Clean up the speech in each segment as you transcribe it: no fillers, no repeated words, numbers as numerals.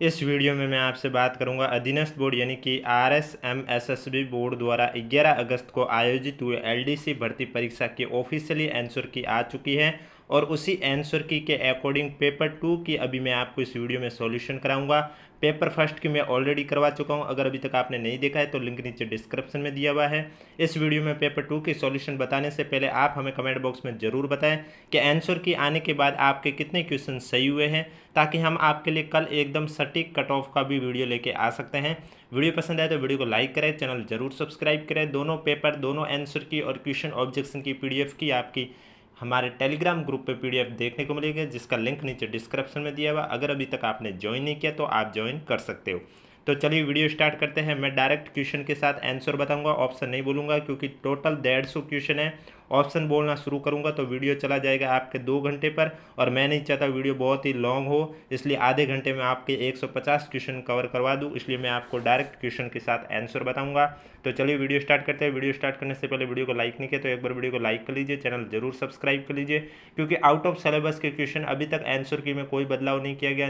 इस वीडियो में मैं आपसे बात करूंगा अधीनस्थ बोर्ड यानी कि RSMSSB बोर्ड द्वारा 11 अगस्त को आयोजित हुए LDC भर्ती परीक्षा की ऑफिशियली आंसर की आ चुकी है और उसी आंसर की के अकॉर्डिंग पेपर 2 की अभी मैं आपको इस वीडियो में सॉल्यूशन कराऊंगा। पेपर फर्स्ट की मैं ऑलरेडी करवा चुका हूं, अगर अभी तक आपने नहीं देखा है तो लिंक नीचे डिस्क्रिप्शन में दिया हुआ है। इस वीडियो में पेपर 2 की सॉल्यूशन बताने से पहले आप हमें कमेंट बॉक्स में ज़रूर बताएं कि आंसर की आने के बाद आपके कितने क्वेश्चन सही हुए हैं, ताकि हम आपके लिए कल एकदम सटीक कट ऑफ का भी वीडियो लेके आ सकते हैं। वीडियो पसंद आए तो वीडियो को लाइक करें, चैनल जरूर सब्सक्राइब करें। दोनों पेपर, दोनों आंसर की और क्वेश्चन ऑब्जेक्शन की PDF की आपकी हमारे टेलीग्राम ग्रुप पे PDF देखने को मिलेगी, जिसका लिंक नीचे डिस्क्रिप्शन में दिया हुआ। अगर अभी तक आपने ज्वाइन नहीं किया तो आप ज्वाइन कर सकते हो। तो चलिए वीडियो स्टार्ट करते हैं। मैं डायरेक्ट क्वेश्चन के साथ आंसर बताऊंगा, ऑप्शन नहीं बोलूंगा, क्योंकि टोटल 150 क्वेश्चन है। ऑप्शन बोलना शुरू करूंगा तो वीडियो चला जाएगा आपके 2 घंटे पर, और मैं नहीं चाहता वीडियो बहुत ही लॉन्ग हो, इसलिए आधे घंटे में आपके 150 क्वेश्चन कवर करवा दूँ। इसलिए मैं आपको डायरेक्ट क्वेश्चन के साथ आंसर बताऊंगा। तो चलिए वीडियो स्टार्ट करते हैं। वीडियो स्टार्ट करने से पहले वीडियो को लाइक नहीं किया तो एक बार वीडियो को लाइक कर लीजिए, चैनल जरूर सब्सक्राइब कर लीजिए, क्योंकि आउट ऑफ सिलेबस के क्वेश्चन अभी तक आंसर की में कोई बदलाव नहीं किया गया,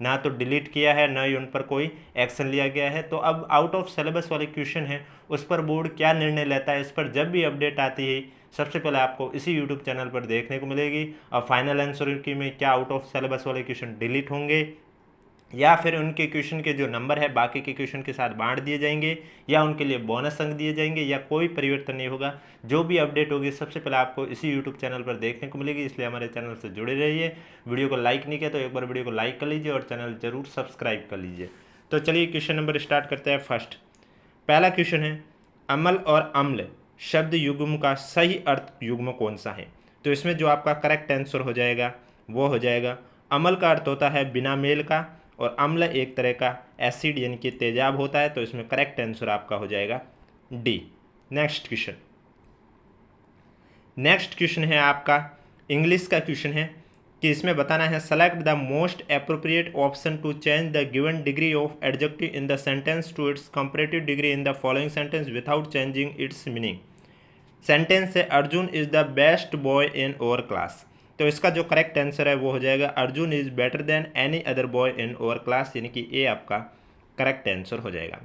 ना तो डिलीट किया है, ना ही उन पर कोई एक्शन लिया गया है। तो अब आउट ऑफ सिलेबस वाले क्वेश्चन हैं, उस पर बोर्ड क्या निर्णय लेता है, इस पर जब भी अपडेट आती है सबसे पहले आपको इसी यूट्यूब चैनल पर देखने को मिलेगी। और फाइनल आंसर की में क्या आउट ऑफ सिलेबस वाले क्वेश्चन डिलीट होंगे, या फिर उनके क्वेश्चन के जो नंबर है बाकी के क्वेश्चन के साथ बांट दिए जाएंगे, या उनके लिए बोनस अंक दिए जाएंगे, या कोई परिवर्तन नहीं होगा। जो भी अपडेट होगी सबसे पहले आपको इसी यूट्यूब चैनल पर देखने को मिलेगी, इसलिए हमारे चैनल से जुड़े रहिए। वीडियो को लाइक नहीं किया तो एक बार वीडियो को लाइक कर लीजिए और चैनल जरूर सब्सक्राइब कर लीजिए। तो चलिए क्वेश्चन नंबर स्टार्ट करते हैं। फर्स्ट पहला क्वेश्चन है, अमल और अम्ल शब्द युग्म का सही अर्थ युग्म कौन सा है? तो इसमें जो आपका करेक्ट आंसर हो जाएगा वो हो जाएगा, अमल का अर्थ होता है बिना मेल का, और अम्ल एक तरह का एसिड यानी कि तेजाब होता है। तो इसमें करेक्ट आंसर आपका हो जाएगा D. Next question, next question है आपका इंग्लिश का क्वेश्चन है कि इसमें बताना है, select the most appropriate option to change the given degree of adjective in the sentence to its comparative degree in the following sentence without changing its meaning. Sentence है, Arjun is the best boy in our class. तो इसका जो correct answer है वो हो जाएगा, Arjun is better than any other boy in our class, यानी कि ए आपका करेक्ट आंसर हो जाएगा।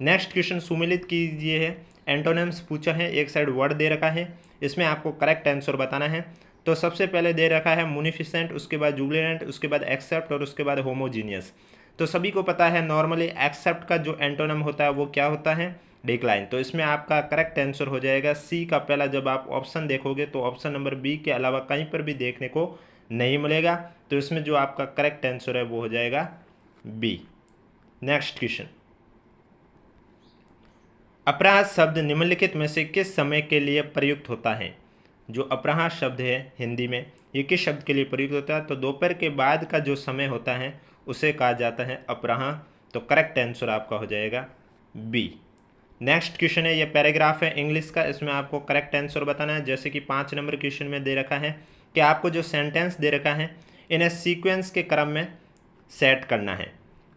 नेक्स्ट क्वेश्चन सुमिलित कीजिए है, एंटोनिम्स पूछा है, एक साइड वर्ड दे रखा है, इसमें आपको करेक्ट आंसर बताना है। तो सबसे पहले दे रखा है मुनिफिसेंट, उसके बाद जुबिलेंट, उसके बाद एक्सेप्ट और उसके बाद होमोजीनियस। तो सभी को पता है नॉर्मली एक्सेप्ट का जो एंटोनिम होता है वो क्या होता है? डिक्लाइन। तो इसमें आपका करेक्ट आंसर हो जाएगा सी का पहला। जब आप ऑप्शन देखोगे तो ऑप्शन नंबर बी के अलावा कहीं पर भी देखने को नहीं मिलेगा। तो इसमें जो आपका करेक्ट आंसर है वो हो जाएगा बी। नेक्स्ट क्वेश्चन, अपराध शब्द निम्नलिखित में से किस समय के लिए प्रयुक्त होता है? जो अपराह शब्द है हिंदी में, ये किस शब्द के लिए प्रयुक्त होता है? तो दोपहर के बाद का जो समय होता है उसे कहा जाता है अपराह। तो करेक्ट आंसर आपका हो जाएगा बी। नेक्स्ट क्वेश्चन है, ये पैराग्राफ है इंग्लिश का, इसमें आपको करेक्ट आंसर बताना है। जैसे कि 5 नंबर क्वेश्चन में दे रखा है कि आपको जो सेंटेंस दे रखा है इन्हें सीक्वेंस के क्रम में सेट करना है।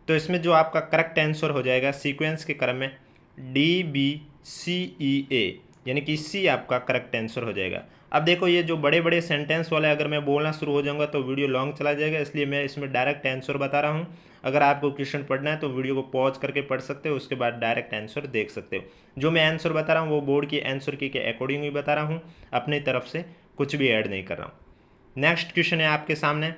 तो इसमें जो आपका करेक्ट आंसर हो जाएगा सीक्वेंस के क्रम में DBCEA, यानी कि सी आपका करेक्ट आंसर हो जाएगा। अब देखो ये जो बड़े बड़े सेंटेंस वाले अगर मैं बोलना शुरू हो जाऊंगा तो वीडियो लॉन्ग चला जाएगा, इसलिए मैं इसमें डायरेक्ट आंसर बता रहा हूँ। अगर आपको क्वेश्चन पढ़ना है तो वीडियो को पॉज करके पढ़ सकते हो, उसके बाद डायरेक्ट आंसर देख सकते हो। जो मैं आंसर बता रहा हूँ वो बोर्ड की आंसर की के अकॉर्डिंग ही बता रहा हूँ, अपनी तरफ से कुछ भी ऐड नहीं कर रहा हूँ। नेक्स्ट क्वेश्चन है आपके सामने,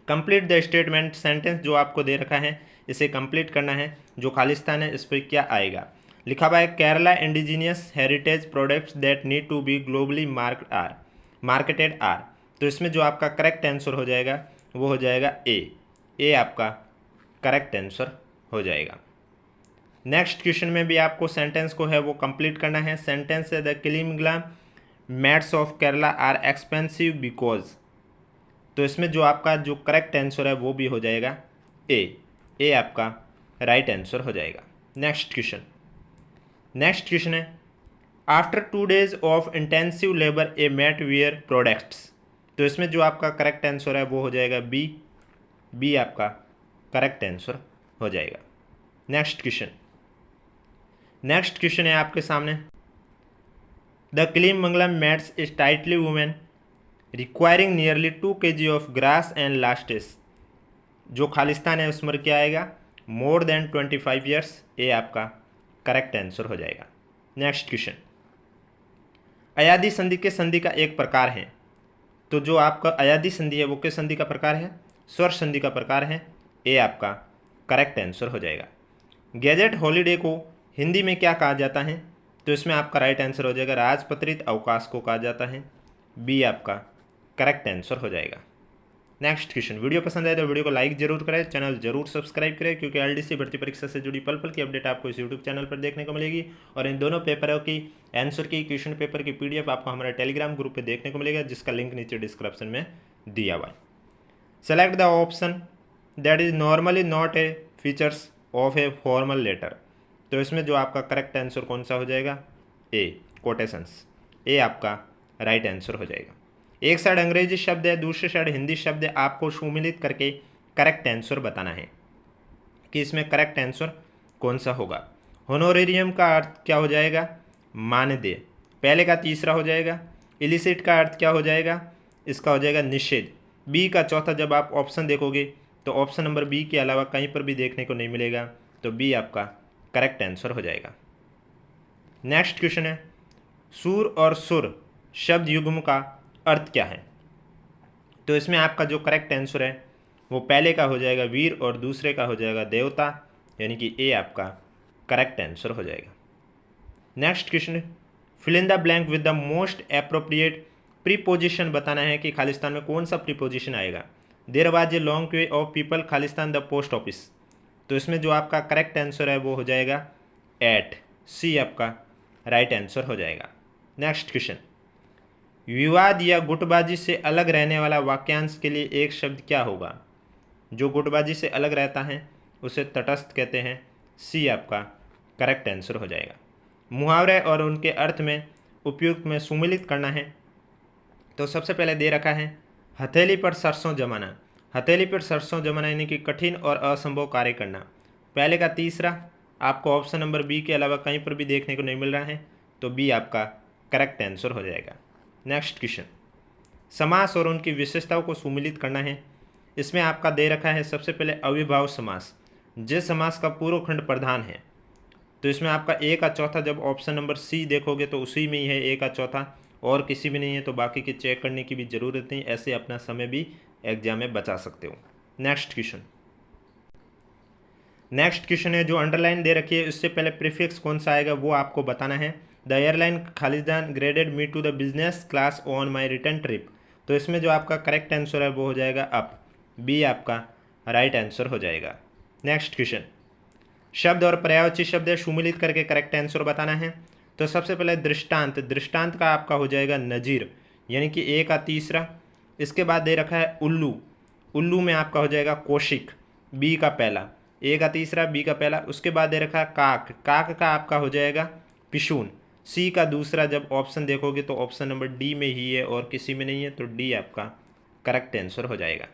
कंप्लीट द स्टेटमेंट। सेंटेंस जो आपको दे रखा है इसे कंप्लीट करना है। जो खालिस्तान है इस पर क्या आएगा? लिखा हुआ है, Kerala indigenous heritage products that need to be globally marketed are. तो इसमें जो आपका करेक्ट आंसर हो जाएगा वो हो जाएगा ए आपका करेक्ट आंसर हो जाएगा। नेक्स्ट क्वेश्चन में भी आपको सेंटेंस को है वो कंप्लीट करना है। सेंटेंस है, द किलिमंगला mats of Kerala are expensive because. तो इसमें जो आपका जो करेक्ट आंसर है वो भी हो जाएगा ए आपका राइट आंसर हो जाएगा। नेक्स्ट क्वेश्चन है, after 2 days of intensive labour a mat ware products. तो इसमें जो आपका करेक्ट आंसर है वो हो जाएगा बी आपका करेक्ट आंसर हो जाएगा। नेक्स्ट क्वेश्चन है आपके सामने, द किलिमंगलम mats is tightly woven requiring nearly 2 kg of grass and lasts. जो खालिस्तान है उस पर क्या आएगा, मोर देन 25 ईयर्स, ये आपका करेक्ट आंसर हो जाएगा। नेक्स्ट क्वेश्चन, अयादी संधि किस संधि का एक प्रकार है? तो जो आपका अयादी संधि है वो किस संधि का प्रकार है, स्वर संधि का प्रकार है, ये आपका करेक्ट आंसर हो जाएगा। गैजेट हॉलीडे को हिंदी में क्या कहा जाता है? तो इसमें आपका राइट आंसर हो जाएगा राजपत्रित अवकाश को कहा जाता है, बी आपका करेक्ट आंसर हो जाएगा। नेक्स्ट क्वेश्चन, वीडियो पसंद आए तो वीडियो को लाइक जरूर करें, चैनल जरूर सब्सक्राइब करें, क्योंकि एलडीसी भर्ती परीक्षा से जुड़ी पल पल की अपडेट आपको इस यूट्यूब चैनल पर देखने को मिलेगी। और इन दोनों पेपरों की आंसर की, क्वेश्चन पेपर की पीडीएफ आपको हमारे टेलीग्राम ग्रुप पे देखने को मिलेगा, जिसका लिंक नीचे डिस्क्रिप्शन में दिया हुआ है। Select the option that is normally not a features of a formal letter. तो इसमें जो आपका करेक्ट आंसर कौन सा हो जाएगा, ए कोटेशंस, ए आपका राइट आंसर हो जाएगा। एक साइड अंग्रेजी शब्द है, दूसरी साइड हिंदी शब्द है, आपको सुमिलित करके करेक्ट आंसर बताना है कि इसमें करेक्ट आंसर कौन सा होगा। होनोरेरियम का अर्थ क्या हो जाएगा, मानदेय, पहले का तीसरा हो जाएगा। इलिसिट का अर्थ क्या हो जाएगा, इसका हो जाएगा निषेध। बी का चौथा, जब आप ऑप्शन देखोगे तो ऑप्शन नंबर बी के अलावा कहीं पर भी देखने को नहीं मिलेगा, तो बी आपका करेक्ट आंसर हो जाएगा। नेक्स्ट क्वेश्चन है, सूर और सुर शब्द युग्म का अर्थ क्या है? तो इसमें आपका जो करेक्ट आंसर है वो पहले का हो जाएगा वीर और दूसरे का हो जाएगा देवता, यानी कि ए आपका करेक्ट आंसर हो जाएगा। Next question, fill in the blank with the most appropriate preposition बताना है कि खालिस्तान में कौन सा प्रीपोजिशन आएगा। There was a long queue of people खालिस्तान द पोस्ट ऑफिस। तो इसमें जो आपका करेक्ट आंसर है वो हो जाएगा एट, सी आपका राइट आंसर हो जाएगा। नेक्स्ट क्वेश्चन, विवाद या गुटबाजी से अलग रहने वाला वाक्यांश के लिए एक शब्द क्या होगा? जो गुटबाजी से अलग रहता है उसे तटस्थ कहते हैं, सी आपका करेक्ट आंसर हो जाएगा। मुहावरे और उनके अर्थ में उपयुक्त में सुमिलित करना है। तो सबसे पहले दे रखा है हथेली पर सरसों जमाना। हथेली पर सरसों जमाना यानी कि कठिन और असंभव कार्य करना। पहले का तीसरा आपको ऑप्शन नंबर बी के अलावा कहीं पर भी देखने को नहीं मिल रहा है, तो बी आपका करेक्ट आंसर हो जाएगा। नेक्स्ट क्वेश्चन, समास और उनकी विशेषताओं को सुमिलित करना है। इसमें आपका दे रखा है सबसे पहले अविभाव समास, जिस समास का पूर्व खंड प्रधान है। तो इसमें आपका ए का चौथा, जब ऑप्शन नंबर सी देखोगे तो उसी में ही है ए का चौथा, और किसी भी नहीं है, तो बाकी के चेक करने की भी ज़रूरत नहीं, ऐसे अपना समय भी एग्जाम में बचा सकते हो। नेक्स्ट क्वेश्चन, नेक्स्ट क्वेश्चन है जो अंडरलाइन दे रखी है, इससे पहले प्रीफिक्स कौन सा आएगा वो आपको बताना है। द एयरलाइन खालिस्तान graded me to the business class on my return trip. तो इसमें जो आपका करेक्ट आंसर है वो हो जाएगा अप, बी आपका राइट आंसर हो जाएगा। नेक्स्ट क्वेश्चन, शब्द और पर्यायवाची शब्द सुमिलित करके करेक्ट आंसर बताना है। तो सबसे पहले दृष्टांत, दृष्टांत का आपका हो जाएगा नज़ीर, यानी कि ए का तीसरा। इसके बाद दे रखा है उल्लू, उल्लू में आपका हो जाएगा कौशिक, बी का पहला, ए का तीसरा बी का पहला। उसके बाद दे रखा है काक, काक का आपका हो जाएगा पिशून, सी का दूसरा। जब ऑप्शन देखोगे तो ऑप्शन नंबर डी में ही है और किसी में नहीं है, तो डी आपका करेक्ट आंसर हो जाएगा।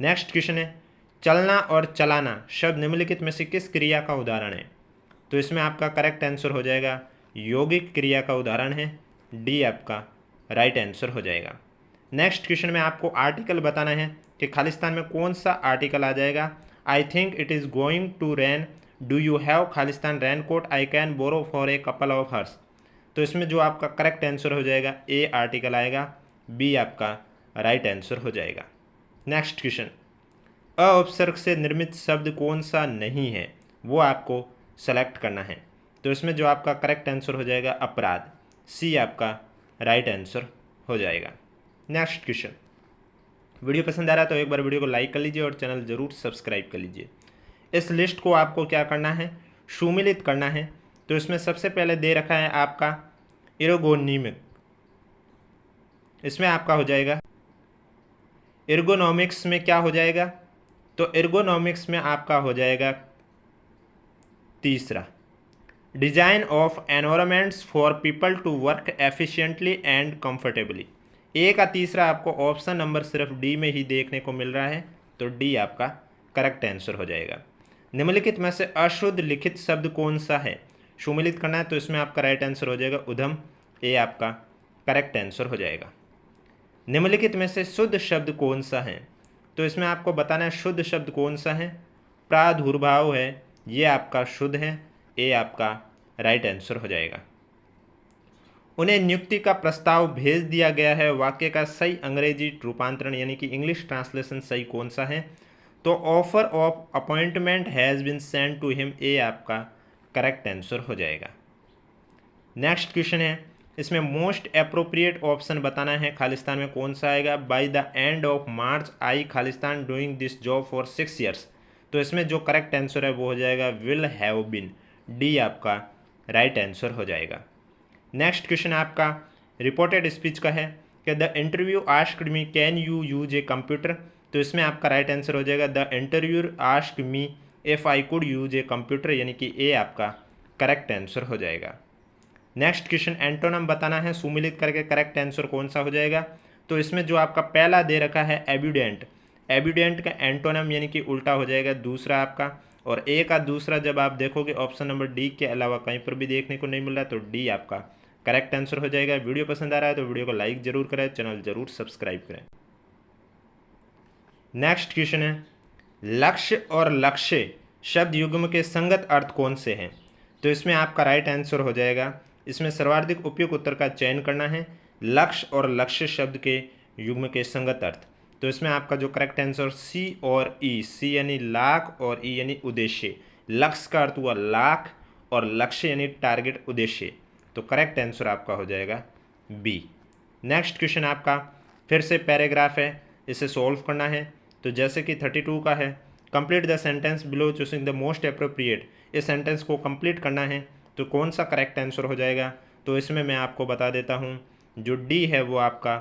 नेक्स्ट क्वेश्चन है, चलना और चलाना शब्द निम्नलिखित में से किस क्रिया का उदाहरण है? तो इसमें आपका करेक्ट आंसर हो जाएगा यौगिक क्रिया का उदाहरण है, डी आपका राइट आंसर हो जाएगा। नेक्स्ट क्वेश्चन में आपको आर्टिकल बताना है कि खालिस्तान में कौन सा आर्टिकल आ जाएगा। I think it is going to rain, do you have खालिस्तान rain coat, I can borrow for a couple of hours. तो इसमें जो आपका करेक्ट आंसर हो जाएगा ए आर्टिकल आएगा, बी आपका राइट आंसर हो जाएगा। नेक्स्ट क्वेश्चन, अ उपसर्ग से निर्मित शब्द कौन सा नहीं है वो आपको सेलेक्ट करना है। तो इसमें जो आपका करेक्ट आंसर हो जाएगा अपराध, सी आपका राइट आंसर हो जाएगा। नेक्स्ट क्वेश्चन, वीडियो पसंद आ रहा है तो एक बार वीडियो को लाइक कर लीजिए और चैनल ज़रूर सब्सक्राइब कर लीजिए। इस लिस्ट को आपको क्या करना है, सुमिलित करना है। तो इसमें सबसे पहले दे रखा है आपका एर्गोनोमिक, इसमें आपका हो जाएगा एर्गोनॉमिक्स में क्या हो जाएगा, तो एर्गोनॉमिक्स में आपका हो जाएगा तीसरा, design of environments for people to work efficiently and comfortably. A का तीसरा आपको ऑप्शन नंबर सिर्फ डी में ही देखने को मिल रहा है, तो डी आपका करेक्ट आंसर हो जाएगा। निम्नलिखित में से अशुद्ध लिखित शब्द कौन सा है, सुमिलित करना है। तो इसमें आपका राइट आंसर हो जाएगा उधम, ए आपका करेक्ट आंसर हो जाएगा। निम्नलिखित में से शुद्ध शब्द कौन सा है, तो इसमें आपको बताना है शुद्ध शब्द कौन सा है, प्रादुर्भाव है, ये आपका शुद्ध है, ए आपका राइट आंसर हो जाएगा। उन्हें नियुक्ति का प्रस्ताव भेज दिया गया है, वाक्य का सही अंग्रेजी रूपांतरण यानी कि इंग्लिश ट्रांसलेशन सही कौन सा है, तो offer of appointment has been send to him, A आपका करेक्ट आंसर हो जाएगा। नेक्स्ट क्वेश्चन है, इसमें मोस्ट अप्रोप्रिएट ऑप्शन बताना है, खालिस्तान में कौन सा आएगा, by the end of March I Khalistan doing this job for 6 years, तो इसमें जो करेक्ट आंसर है वो हो जाएगा विल हैव बीन, डी आपका राइट आंसर हो जाएगा। नेक्स्ट क्वेश्चन आपका रिपोर्टेड स्पीच का है कि the interview asked me can you use a computer, तो इसमें आपका राइट आंसर हो जाएगा the interviewer asked me if I could use a computer, यानी कि ए आपका करेक्ट आंसर हो जाएगा। नेक्स्ट क्वेश्चन एंटोनम बताना है, सुमिलित करके करेक्ट आंसर कौन सा हो जाएगा, तो इसमें जो आपका पहला दे रखा है एविडेंट, एविडेंट का एंटोनम यानी कि उल्टा हो जाएगा दूसरा आपका, और ए का दूसरा जब आप देखोगे ऑप्शन नंबर डी के अलावा कहीं पर भी देखने को नहीं मिल रहा, तो डी आपका करेक्ट आंसर हो जाएगा। वीडियो पसंद आ रहा है तो वीडियो को लाइक जरूर करें, चैनल जरूर सब्सक्राइब करें। नेक्स्ट क्वेश्चन है, लक्ष्य और लक्ष्य शब्द युग्म के संगत अर्थ कौन से हैं, तो इसमें आपका राइट आंसर हो जाएगा, इसमें सर्वाधिक उपयुक्त उत्तर का चयन करना है, लक्ष्य और लक्ष्य शब्द के युग्म के संगत अर्थ, तो इसमें आपका जो करेक्ट आंसर सी और ई, सी यानी लाख और ई यानी उद्देश्य, लक्ष्य का अर्थ हुआ लाख और लक्ष्य यानी टारगेट उद्देश्य, तो करेक्ट आंसर आपका हो जाएगा बी। नेक्स्ट क्वेश्चन आपका फिर से पैराग्राफ है, इसे सॉल्व करना है, तो जैसे कि 32 का है, complete the sentence below choosing the most appropriate, इस सेंटेंस को कंप्लीट करना है, तो कौन सा करेक्ट आंसर हो जाएगा, तो इसमें मैं आपको बता देता हूँ, जो डी है वो आपका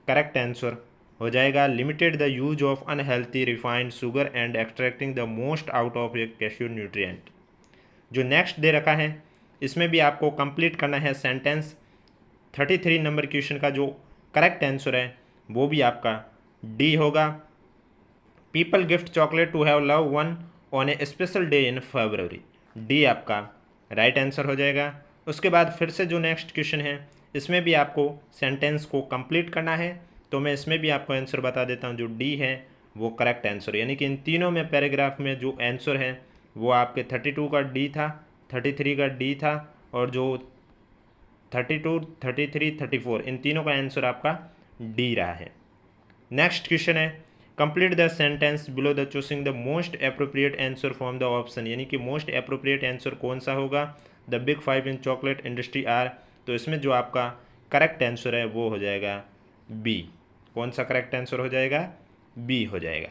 करेक्ट आंसर हो जाएगा, limited the use of unhealthy refined sugar and extracting the most out of A calcium nutrient. जो नेक्स्ट दे रखा है इसमें भी आपको कंप्लीट करना है सेंटेंस, 33 नंबर क्वेश्चन का जो करेक्ट आंसर है वो भी आपका डी होगा, people gift chocolate to have love one on a special day in February, D आपका राइट आंसर हो जाएगा। उसके बाद फिर से जो नेक्स्ट क्वेश्चन है इसमें भी आपको सेंटेंस को कंप्लीट करना है, तो मैं इसमें भी आपको आंसर बता देता हूँ, जो डी है वो करेक्ट आंसर, यानी कि इन तीनों में पैराग्राफ में जो आंसर है वो आपके 32 का डी था, 33 का डी था, और जो 32, 33, 34 इन तीनों का आंसर आपका डी रहा है। नेक्स्ट क्वेश्चन है, complete the sentence below the choosing the most appropriate answer from the option, यानी कि मोस्ट अप्रोप्रिएट आंसर कौन सा होगा, the big 5 in chocolate industry are, तो इसमें जो आपका करेक्ट आंसर है वो हो जाएगा बी। कौन सा करेक्ट आंसर हो जाएगा, बी हो जाएगा।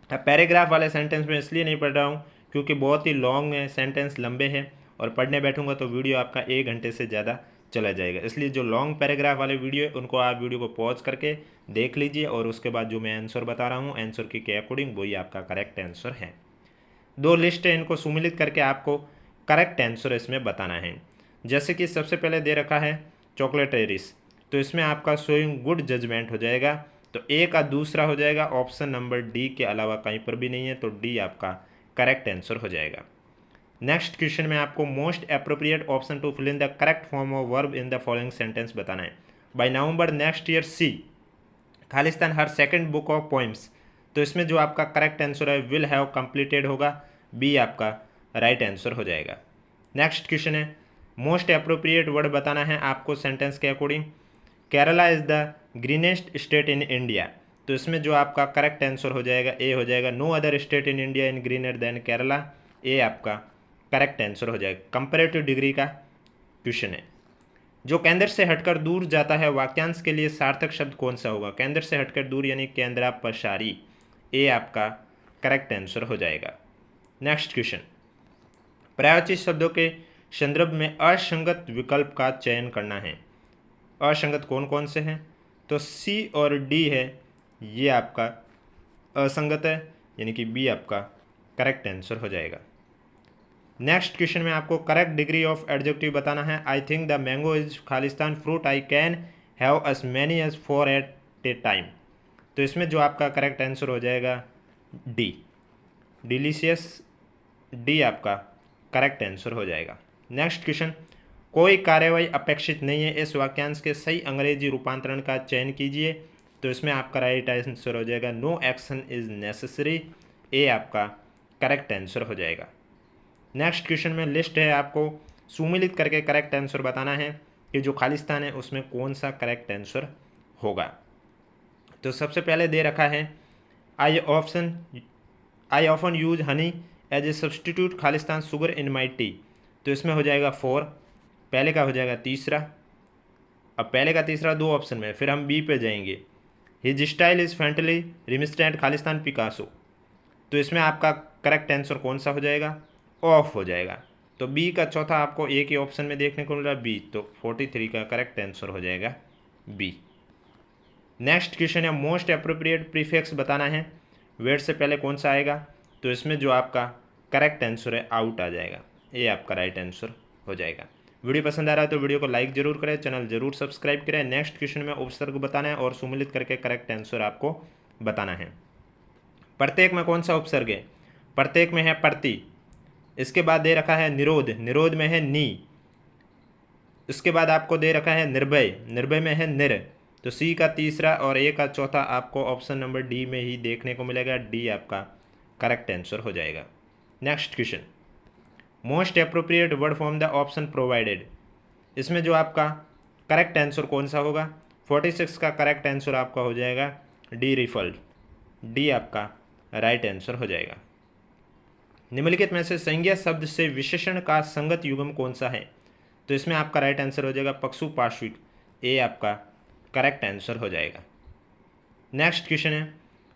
अब पैराग्राफ वाले सेंटेंस में इसलिए नहीं पढ़ रहा हूँ क्योंकि बहुत ही लॉन्ग है, सेंटेंस लंबे हैं, और पढ़ने बैठूंगा तो वीडियो आपका 1 घंटे से ज़्यादा चला जाएगा, इसलिए जो लॉन्ग पैराग्राफ वाले वीडियो है उनको आप वीडियो को पॉज करके देख लीजिए, और उसके बाद जो मैं आंसर बता रहा हूँ आंसर के अकॉर्डिंग वही आपका करेक्ट आंसर है। 2 लिस्ट है, इनको सुमिलित करके आपको करेक्ट आंसर इसमें बताना है। जैसे कि सबसे पहले दे रखा है चॉकलेट एरिस, तो इसमें आपका शोइंग गुड जजमेंट हो जाएगा, तो ए का दूसरा हो जाएगा, ऑप्शन नंबर डी के अलावा कहीं पर भी नहीं है, तो डी आपका करेक्ट आंसर हो जाएगा। नेक्स्ट क्वेश्चन में आपको most appropriate option to fill in the correct form of verb in the following sentence बताना है। By November next year she खालिस्तान her second book of poems, तो इसमें जो आपका करेक्ट आंसर है विल हैव कंप्लीटेड होगा, बी आपका राइट आंसर हो जाएगा। नेक्स्ट क्वेश्चन है, मोस्ट अप्रोप्रिएट वर्ड बताना है आपको सेंटेंस के according, Kerala is the greenest state in India, तो इसमें जो आपका करेक्ट आंसर हो जाएगा ए हो जाएगा, no other state in India in greener than Kerala, A आपका करेक्ट आंसर हो जाएगा। कंपैरेटिव डिग्री का क्वेश्चन है, जो केंद्र से हटकर दूर जाता है वाक्यांश के लिए सार्थक शब्द कौन सा होगा, केंद्र से हटकर दूर यानी केंद्रापसारी, ए आपका करेक्ट आंसर हो जाएगा। नेक्स्ट क्वेश्चन, प्रायोचित शब्दों के संदर्भ में असंगत विकल्प का चयन करना है, असंगत कौन कौन से हैं, तो सी और डी है, ये आपका असंगत है, यानी कि बी आपका करेक्ट आंसर हो जाएगा। नेक्स्ट क्वेश्चन में आपको करेक्ट डिग्री ऑफ एडजेक्टिव बताना है, I think the mango is खालिस्तान fruit I can have as many as 4 at a time, तो इसमें जो आपका करेक्ट आंसर हो जाएगा डी, डिलीशियस, डी आपका करेक्ट आंसर हो जाएगा। नेक्स्ट क्वेश्चन, कोई कार्यवाही अपेक्षित नहीं है, इस वाक्यांश के सही अंग्रेजी रूपांतरण का चयन कीजिए, तो इसमें आपका राइट आंसर हो जाएगा नो एक्शन इज नेसेसरी, ए आपका करेक्ट आंसर हो जाएगा। नेक्स्ट क्वेश्चन में लिस्ट है, आपको सुमिलित करके करेक्ट आंसर बताना है कि जो खालिस्तान है उसमें कौन सा करेक्ट आंसर होगा। तो सबसे पहले दे रखा है I often use honey as a substitute खालिस्तान शुगर इन माई टी। तो इसमें हो जाएगा 4, पहले का हो जाएगा तीसरा। अब पहले का तीसरा दो ऑप्शन में, फिर हम बी पे जाएंगे, his style is faintly reminiscent खालिस्तान पिकासो। तो इसमें आपका करेक्ट आंसर कौन सा हो जाएगा, ऑफ हो जाएगा। तो बी का चौथा आपको एक ही ऑप्शन में देखने को मिल रहा है बी, तो 43 का करेक्ट आंसर हो जाएगा बी। नेक्स्ट क्वेश्चन है मोस्ट अप्रोप्रिएट प्रीफिक्स बताना है, वेट से पहले कौन सा आएगा। तो इसमें जो आपका करेक्ट आंसर है आउट आ जाएगा, ये आपका राइट आंसर हो जाएगा। वीडियो पसंद आ रहा है तो वीडियो को लाइक जरूर करें, चैनल जरूर सब्सक्राइब करें। नेक्स्ट क्वेश्चन में उपसर्ग बताना है और सुमिलित करके करेक्ट आंसर आपको बताना है। प्रत्येक में कौन सा उपसर्ग है, प्रत्येक में है प्रति, इसके बाद दे रखा है निरोध, निरोध में है नी, इसके बाद आपको दे रखा है निर्भय, निर्भय में है निर। तो सी का तीसरा और ए का चौथा आपको ऑप्शन नंबर डी में ही देखने को मिलेगा, डी आपका करेक्ट आंसर हो जाएगा। Next question most appropriate word from the option provided, इसमें जो आपका करेक्ट आंसर कौन सा होगा, 46 का करेक्ट आंसर आपका हो जाएगा डी रिफल्ड, डी आपका राइट आंसर हो जाएगा। निम्नलिखित में से संज्ञा शब्द से विशेषण का संगत युग्म कौन सा है। तो इसमें आपका राइट आंसर हो जाएगा पक्षु पार्श्विक, ए आपका करेक्ट आंसर हो जाएगा। नेक्स्ट क्वेश्चन है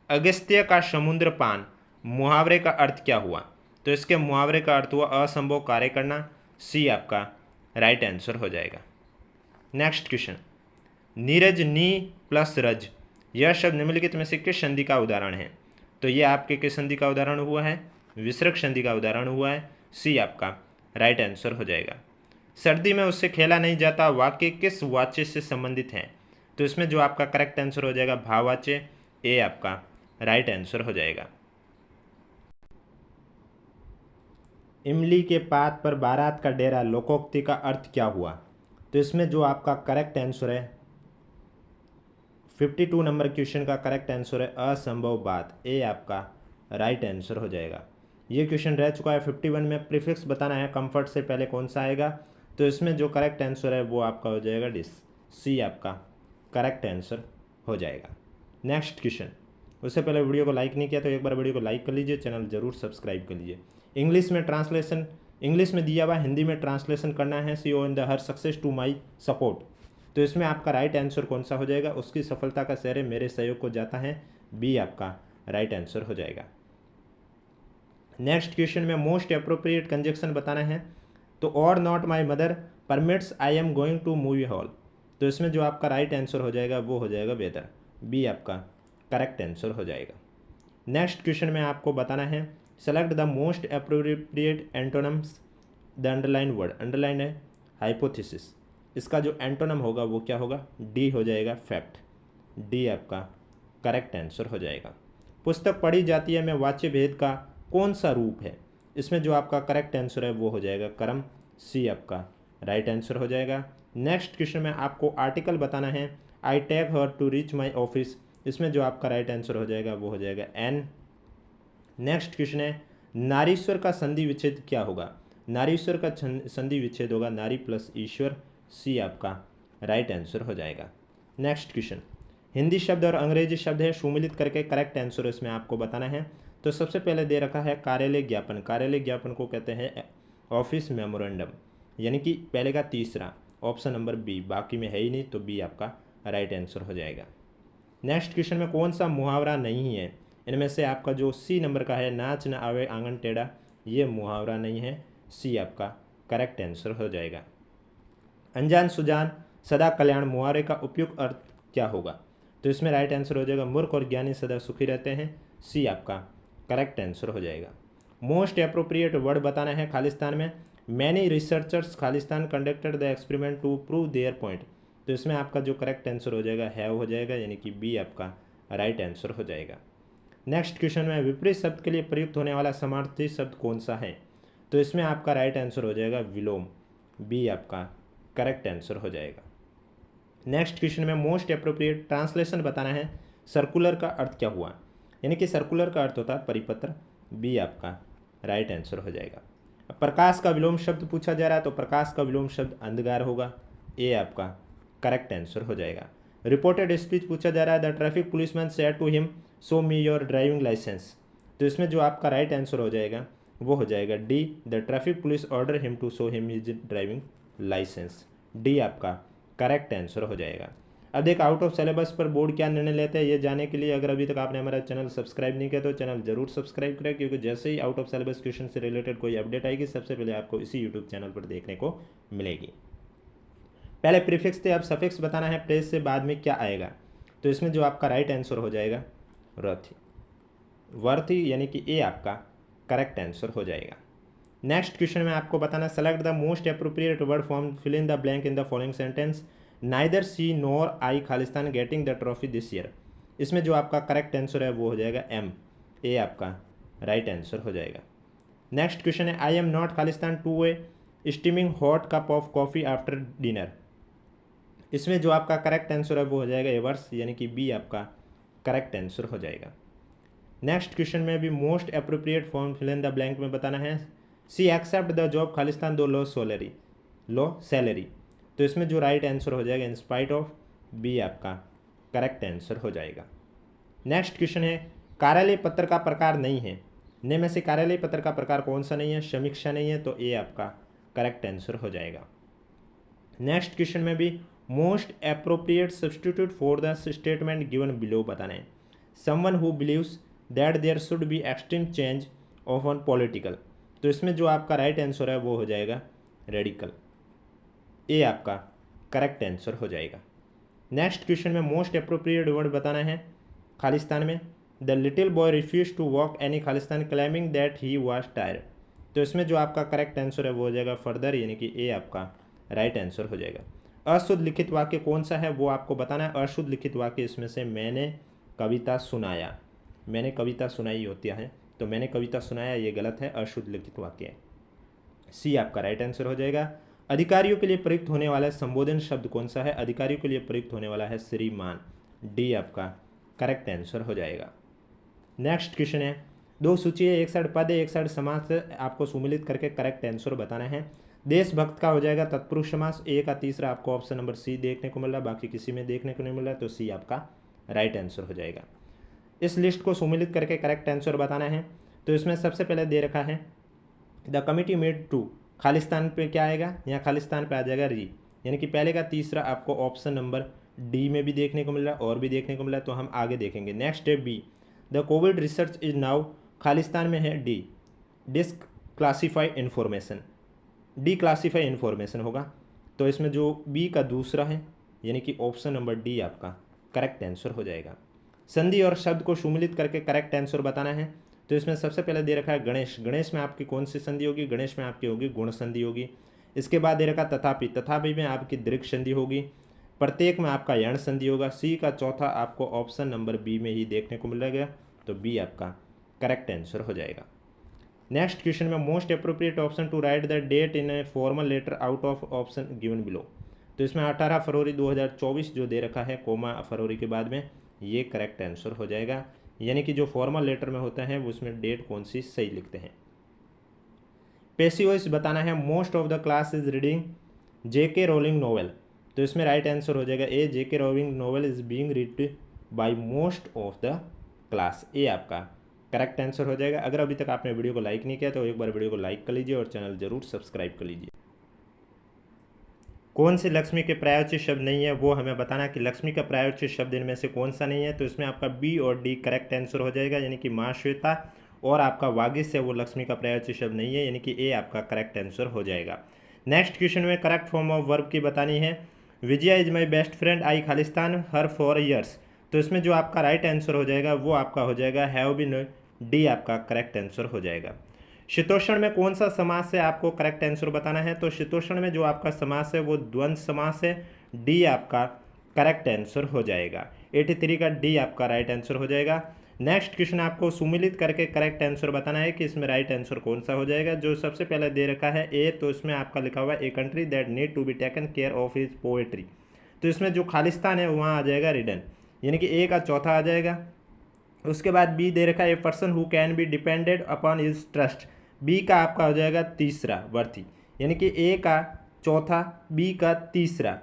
अगस्त्य का समुद्र पान मुहावरे का अर्थ क्या हुआ। तो इसके मुहावरे का अर्थ हुआ असंभव कार्य करना, सी आपका राइट आंसर हो जाएगा। नेक्स्ट क्वेश्चन नीरज नी प्लस रज, यह शब्द निम्नलिखित में से किस संधि का उदाहरण है। तो यह आपके किस संधि का उदाहरण हुआ है, विसर्ग संधि का उदाहरण हुआ है, सी आपका राइट आंसर हो जाएगा। सर्दी में उससे खेला नहीं जाता वाक्य किस वाच्य से संबंधित है। तो इसमें जो आपका करेक्ट आंसर हो जाएगा भाववाच्य, ए आपका राइट आंसर हो जाएगा। इमली के पात पर बारात का डेरा लोकोक्ति का अर्थ क्या हुआ। तो इसमें जो आपका करेक्ट आंसर है 52 नंबर क्वेश्चन का करेक्ट आंसर है असंभव बात, ए आपका राइट आंसर हो जाएगा। ये क्वेश्चन रह चुका है 51 में प्रीफिक्स बताना है कंफर्ट से पहले कौन सा आएगा। तो इसमें जो करेक्ट आंसर है वो आपका हो जाएगा डिस, सी आपका करेक्ट आंसर हो जाएगा। नेक्स्ट क्वेश्चन, उससे पहले वीडियो को लाइक नहीं किया तो एक बार वीडियो को लाइक कर लीजिए, चैनल जरूर सब्सक्राइब कर लीजिए। इंग्लिश में ट्रांसलेशन, इंग्लिश में दिया हुआ हिंदी में ट्रांसलेशन करना है, C owe in the her success to my support. तो इसमें आपका राइट आंसर कौन सा हो जाएगा, उसकी सफलता का श्रेय मेरे सहयोग को जाता है, बी आपका राइट आंसर हो जाएगा। नेक्स्ट क्वेश्चन में मोस्ट अप्रोप्रिएट कंजक्शन बताना है। तो और not my mother permits I am going to movie hall. तो इसमें जो आपका राइट आंसर हो जाएगा वो हो जाएगा वेदर, बी आपका करेक्ट आंसर हो जाएगा। नेक्स्ट क्वेश्चन में आपको बताना है select the most appropriate antonyms the underline word, underline है हाइपोथेसिस, इसका जो एंटोनम होगा वो क्या होगा, डी हो जाएगा फैक्ट, डी आपका करेक्ट आंसर हो जाएगा। पुस्तक पढ़ी जाती है में वाच्य भेद का कौन सा रूप है। इसमें जो आपका करेक्ट आंसर है वो हो जाएगा कर्म, सी आपका राइट आंसर हो जाएगा। नेक्स्ट क्वेश्चन में आपको आर्टिकल बताना है I take her to reach my office, इसमें जो आपका राइट आंसर हो जाएगा वो हो जाएगा एन। नेक्स्ट क्वेश्चन है नारीश्वर का संधि विच्छेद क्या होगा। नारीश्वर का संधि विच्छेद होगा नारी प्लस ईश्वर, सी आपका राइट आंसर हो जाएगा। नेक्स्ट क्वेश्चन हिंदी शब्द और अंग्रेजी शब्द है, सुमिलित करके करेक्ट आंसर इसमें आपको बताना है। तो सबसे पहले दे रखा है कार्यालय ज्ञापन, कार्यालय ज्ञापन को कहते हैं ऑफिस मेमोरेंडम, यानी कि पहले का तीसरा ऑप्शन नंबर बी, बाकी में है ही नहीं तो बी आपका राइट आंसर हो जाएगा। नेक्स्ट क्वेश्चन में कौन सा मुहावरा नहीं है, इनमें से आपका जो सी नंबर का है नाच न आवे आंगन टेढ़ा, ये मुहावरा नहीं है, सी आपका करेक्ट आंसर हो जाएगा। अनजान सुजान सदा कल्याण मुहावरे का उपयुक्त अर्थ क्या होगा। तो इसमें राइट आंसर हो जाएगा मूर्ख और ज्ञानी सदा सुखी रहते हैं, सी आपका करेक्ट आंसर हो जाएगा। मोस्ट अप्रोप्रिएट वर्ड बताना है खालिस्तान में, मैनी रिसर्चर्स खालिस्तान conducted the experiment to prove their point. तो इसमें आपका जो करेक्ट आंसर हो जाएगा हैव हो जाएगा, यानी कि बी आपका राइट आंसर हो जाएगा। नेक्स्ट क्वेश्चन में विपरीत शब्द के लिए प्रयुक्त होने वाला समार्थी शब्द कौन सा है। तो इसमें आपका राइट आंसर हो जाएगा विलोम, बी आपका करेक्ट आंसर हो जाएगा। नेक्स्ट क्वेश्चन में मोस्ट अप्रोप्रिएट ट्रांसलेशन बताना है। सर्कुलर का अर्थ क्या हुआ, यानी कि सर्कुलर का अर्थ होता है परिपत्र, बी आपका राइट आंसर हो जाएगा। अब प्रकाश का विलोम शब्द पूछा जा रहा है तो प्रकाश का विलोम शब्द अंधकार होगा, ए आपका करेक्ट आंसर हो जाएगा। रिपोर्टेड स्पीच पूछा जा रहा है, the traffic policeman said to him show me your driving licence, तो इसमें जो आपका राइट आंसर हो जाएगा वो हो जाएगा D, the traffic police order him to show him his driving licence, D आपका करेक्ट आंसर हो जाएगा। अब देख आउट ऑफ सिलेबस पर बोर्ड क्या निर्णय लेते हैं ये जानने के लिए अगर अभी तक आपने हमारा चैनल सब्सक्राइब नहीं किया तो चैनल जरूर सब्सक्राइब करें, क्योंकि जैसे ही आउट ऑफ सिलेबस क्वेश्चन से रिलेटेड कोई अपडेट आएगी सबसे पहले आपको इसी यूट्यूब चैनल पर देखने को मिलेगी। पहले प्रीफिक्स थे, अब सफिक्स बताना है प्रेस से बाद में क्या आएगा, तो इसमें जो आपका राइट आंसर हो जाएगा वर्थी यानी कि ए आपका करेक्ट आंसर हो जाएगा। नेक्स्ट क्वेश्चन में आपको बताना select the most appropriate word form fill in the blank in the following sentence, neither she nor I खालिस्तान getting the trophy this year, इसमें जो आपका करेक्ट आंसर है वो हो जाएगा एम, ए आपका राइट आंसर हो जाएगा। नेक्स्ट क्वेश्चन है आई एम नॉट खालिस्तान to a steaming hot cup of coffee after dinner, इसमें जो आपका करेक्ट आंसर है वो हो जाएगा एवर्स यानी कि बी आपका करेक्ट आंसर हो जाएगा। नेक्स्ट क्वेश्चन में भी most appropriate form fill in the blank में बताना है सी एक्सेप्ट द जॉब खालिस्तान दो लो सैलरी, तो इसमें जो राइट आंसर हो जाएगा इन स्पाइट ऑफ, बी आपका करेक्ट आंसर हो जाएगा। नेक्स्ट क्वेश्चन है कार्यालय पत्र का प्रकार नहीं है, निम्न में से कार्यालय पत्र का प्रकार कौन सा नहीं है, समीक्षा नहीं है, तो ए आपका करेक्ट आंसर हो जाएगा। नेक्स्ट क्वेश्चन में भी most appropriate substitute for the statement given below बताना है someone who believes that there should be extreme change of on political, तो इसमें जो आपका राइट आंसर है वो हो जाएगा रेडिकल, ए आपका करेक्ट आंसर हो जाएगा। नेक्स्ट क्वेश्चन में मोस्ट अप्रोप्रिएट वर्ड बताना है खालिस्तान में the little boy refuse to walk any खालिस्तान claiming that he was tired, तो इसमें जो आपका करेक्ट आंसर है वो हो जाएगा फर्दर यानी कि ए आपका राइट आंसर हो जाएगा। अशुद्ध लिखित वाक्य कौन सा है वो आपको बताना है, अशुद्ध लिखित वाक्य इसमें से मैंने कविता सुनाया, मैंने कविता सुनाई होती है, तो मैंने कविता सुनाया ये गलत है, अशुद्ध लिखित वाक्य है, सी आपका राइट आंसर हो जाएगा। अधिकारियों के लिए प्रयुक्त होने वाला संबोधन शब्द कौन सा है, अधिकारियों के लिए प्रयुक्त होने वाला है श्रीमान, डी आपका करेक्ट आंसर हो जाएगा। नेक्स्ट क्वेश्चन है दो सूची है, एक साइड पद है एक साइड समास है, आपको सुमिलित करके करेक्ट आंसर बताना है। देशभक्त का हो जाएगा तत्पुरुष समास, ए का तीसरा आपको ऑप्शन नंबर सी देखने को मिल रहा है, बाकी किसी में देखने को नहीं मिल रहा है, तो सी आपका राइट आंसर हो जाएगा। इस लिस्ट को सुमिलित करके करेक्ट आंसर बताना है, तो इसमें सबसे पहले दे रखा है द कमिटी मेड टू, खालिस्तान पे क्या आएगा, यहाँ खालिस्तान पे आ जाएगा री, यानी कि पहले का तीसरा आपको ऑप्शन नंबर डी में भी देखने को मिल रहा है और भी देखने को मिल रहा है, तो हम आगे देखेंगे। नेक्स्ट है B the covid research is now, खालिस्तान में है D disc classify information, D classify information होगा, तो इसमें जो बी का दूसरा है यानी कि ऑप्शन नंबर डी आपका करेक्ट आंसर हो जाएगा। संधि और शब्द को सुमिलित करके करेक्ट आंसर बताना है, तो इसमें सबसे पहले दे रखा है गणेश, गणेश में आपकी कौन सी संधि होगी, गणेश में आपकी होगी गुण संधि होगी। इसके बाद दे रखा तथापि, तथापि में आपकी दीर्घ संधि होगी। प्रत्येक में आपका यण संधि होगा। सी का चौथा आपको ऑप्शन नंबर बी में ही देखने को मिलेगा, तो बी आपका करेक्ट आंसर हो जाएगा। नेक्स्ट क्वेश्चन में most appropriate option to write the date in a formal letter out of option given below, तो इसमें 18 फरवरी 2024 जो दे रखा है कोमा फरवरी के बाद में, ये करेक्ट आंसर हो जाएगा, यानी कि जो फॉर्मल लेटर में होता है उसमें डेट कौन सी सही लिखते हैं। पैसिव वॉइस बताना है most of the class is reading JK Rowling novel, तो इसमें राइट आंसर हो जाएगा A JK Rowling novel is being read by most of the class, A आपका करेक्ट आंसर हो जाएगा। अगर अभी तक आपने वीडियो को लाइक नहीं किया तो एक बार वीडियो को लाइक कर लीजिए और चैनल जरूर सब्सक्राइब कर लीजिए। कौन से लक्ष्मी के प्रायोचित शब्द नहीं है वो हमें बताना कि लक्ष्मी का प्रायोचित शब्द इनमें से कौन सा नहीं है, तो इसमें आपका बी और डी करेक्ट आंसर हो जाएगा, यानी कि माँ श्वेता और आपका वागिस है वो लक्ष्मी का प्रायोचित शब्द नहीं है, यानी कि ए आपका करेक्ट आंसर हो जाएगा। नेक्स्ट क्वेश्चन में करेक्ट फॉर्म ऑफ वर्ब की बतानी है। Vijaya is my best friend I Khalistan her for years, तो इसमें जो आपका राइट आंसर हो जाएगा वो आपका हो जाएगा हैव बीन, डी आपका करेक्ट आंसर हो जाएगा। शीतोष्ण में कौन सा समास है आपको करेक्ट आंसर बताना है, तो शीतोष्ण में जो आपका समास है वो द्वंद्व समास है, डी आपका करेक्ट आंसर हो जाएगा। 83 का डी आपका राइट आंसर हो जाएगा। नेक्स्ट क्वेश्चन आपको सुमिलित करके करेक्ट आंसर बताना है कि इसमें राइट आंसर कौन सा हो जाएगा। जो सबसे पहले दे रखा है ए, तो इसमें आपका लिखा हुआ है a country that need to be taken care of his poetry, तो इसमें जो खालिस्तान है वहाँ आ जाएगा रिडन, यानी कि ए का चौथा आ जाएगा। उसके बाद बी दे रखा है a person who can be depended upon his trust, B का आपका हो जाएगा तीसरा वर्थी, यानी कि ए का चौथा बी का तीसरा।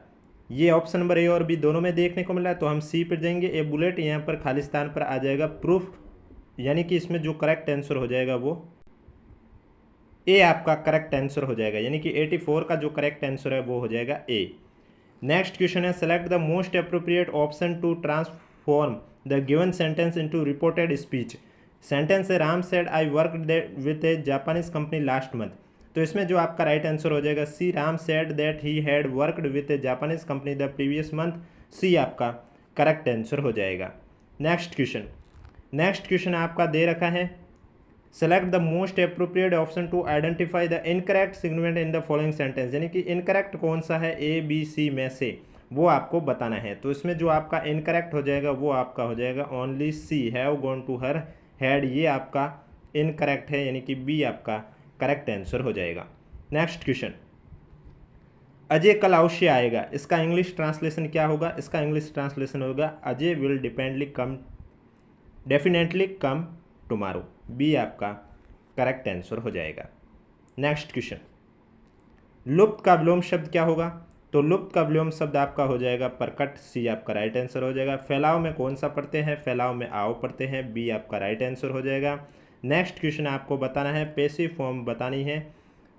ये ऑप्शन नंबर ए और बी दोनों में देखने को मिला है, तो हम सी पर जाएंगे। ए बुलेट यहाँ पर खालिस्तान पर आ जाएगा प्रूफ, यानी कि इसमें जो करेक्ट आंसर हो जाएगा वो ए आपका करेक्ट आंसर हो जाएगा, यानी कि 84 का जो करेक्ट आंसर है वो हो जाएगा ए। नेक्स्ट क्वेश्चन है select the most appropriate option to transform the given sentence into reported speech. Sentence है Ram said I worked with a Japanese company last month, तो इसमें जो आपका राइट आंसर हो जाएगा C, Ram said that he had worked with a Japanese company the previous month, C आपका correct answer हो जाएगा। नेक्स्ट क्वेश्चन आपका दे रखा है select the most appropriate option to identify the incorrect significant in the following sentence, यानी कि incorrect कौन सा है ए बी सी में से वो आपको बताना है। तो इसमें जो आपका इनकरेक्ट हो जाएगा वो आपका हो जाएगा only C, have gone to her head, ये आपका इनकरेक्ट है, यानी कि बी आपका करेक्ट आंसर हो जाएगा। नेक्स्ट क्वेश्चन अजय कल अवश्य आएगा, इसका इंग्लिश ट्रांसलेशन क्या होगा? इसका इंग्लिश ट्रांसलेशन होगा Ajay will definitely come tomorrow, B आपका करेक्ट आंसर हो जाएगा। नेक्स्ट क्वेश्चन लुप्त का विलोम शब्द क्या होगा? तो लुप्त का विलोम शब्द आपका हो जाएगा प्रकट, सी आपका राइट आंसर हो जाएगा। फैलाव में कौन सा पढ़ते हैं? फैलाव में आओ पढ़ते हैं, बी आपका राइट आंसर हो जाएगा। नेक्स्ट क्वेश्चन आपको बताना है पैसिव फॉर्म बतानी है।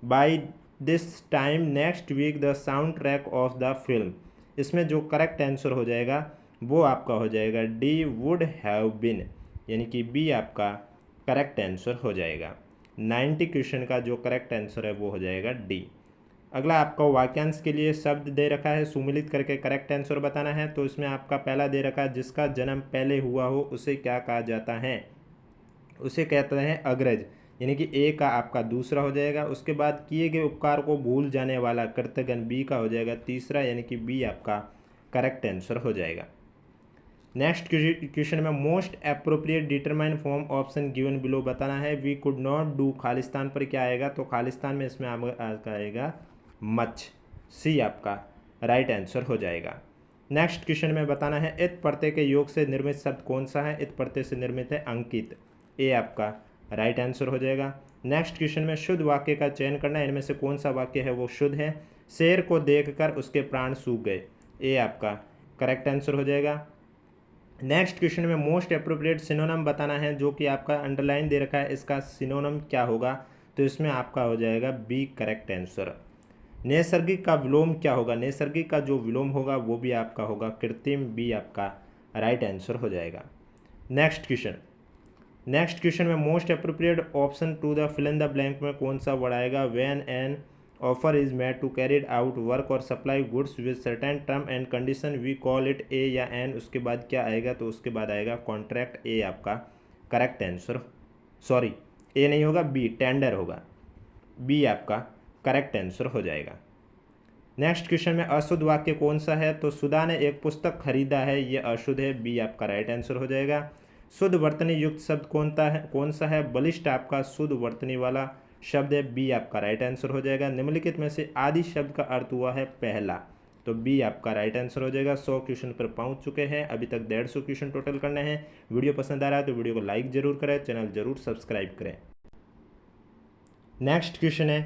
By this time next week the sound track of the film, इसमें जो करेक्ट आंसर हो जाएगा वो आपका हो जाएगा डी वुड हैव बिन, यानी कि बी आपका करेक्ट आंसर हो जाएगा। 90 क्वेश्चन का जो करेक्ट आंसर है वो हो जाएगा डी। अगला आपका वाक्यांश के लिए शब्द दे रखा है, सुमिलित करके करेक्ट आंसर बताना है। तो इसमें आपका पहला दे रखा है जिसका जन्म पहले हुआ हो उसे क्या कहा जाता है? उसे कहते हैं अग्रज, यानी कि ए का आपका दूसरा हो जाएगा। उसके बाद किए गए उपकार को भूल जाने वाला कृतघ्न, बी का हो जाएगा तीसरा, यानी कि बी आपका करेक्ट आंसर हो जाएगा। नेक्स्ट क्वेश्चन में most appropriate determine form option given below बताना है। We could not do, Khalistan पर क्या आएगा? तो खालिस्तान में इसमें आपका आएगा मच, सी आपका राइट आंसर हो जाएगा। नेक्स्ट क्वेश्चन में बताना है इत प्रत्यय के योग से निर्मित शब्द कौन सा है? इत प्रत्यय से निर्मित है अंकित, ए आपका राइट आंसर हो जाएगा। नेक्स्ट क्वेश्चन में शुद्ध वाक्य का चयन करना है, इनमें से कौन सा वाक्य है वो शुद्ध है? शेर को देखकर उसके प्राण सूख गए, ए आपका करेक्ट आंसर हो जाएगा। नेक्स्ट क्वेश्चन में मोस्ट अप्रोप्रिएट सिनोनिम बताना है, जो कि आपका अंडरलाइन दे रखा है, इसका सिनोनिम क्या होगा? तो इसमें आपका हो जाएगा बी करेक्ट आंसर। नैसर्गिक का विलोम क्या होगा? नैसर्गिक का जो विलोम होगा वो भी आपका होगा कृत्रिम, बी आपका राइट आंसर हो जाएगा। नेक्स्ट क्वेश्चन में most appropriate option to the fill in the blank में कौन सा वर्ड आएगा? When an offer is made to carried out work or supply goods with certain term and condition we call it a या an, उसके बाद क्या आएगा? तो उसके बाद आएगा कॉन्ट्रैक्ट, ए आपका करेक्ट आंसर, सॉरी ए नहीं होगा, बी टेंडर होगा, बी आपका करेक्ट आंसर हो जाएगा। नेक्स्ट क्वेश्चन में अशुद्ध वाक्य कौन सा है? तो सुधा ने एक पुस्तक खरीदा है, ये अशुद्ध है, बी आपका राइट आंसर हो जाएगा। शुद्ध वर्तनी युक्त शब्द कौन सा है? बलिष्ठ आपका शुद्ध वर्तनी वाला शब्द है, बी आपका राइट आंसर हो जाएगा। निम्नलिखित में से आदि शब्द का अर्थ हुआ है पहला, तो बी आपका राइट आंसर हो जाएगा। 100 क्वेश्चन पर पहुंच चुके हैं, अभी तक 150 क्वेश्चन टोटल करने हैं। वीडियो पसंद आ रहा है तो वीडियो को लाइक जरूर करें, चैनल जरूर सब्सक्राइब करें। नेक्स्ट क्वेश्चन है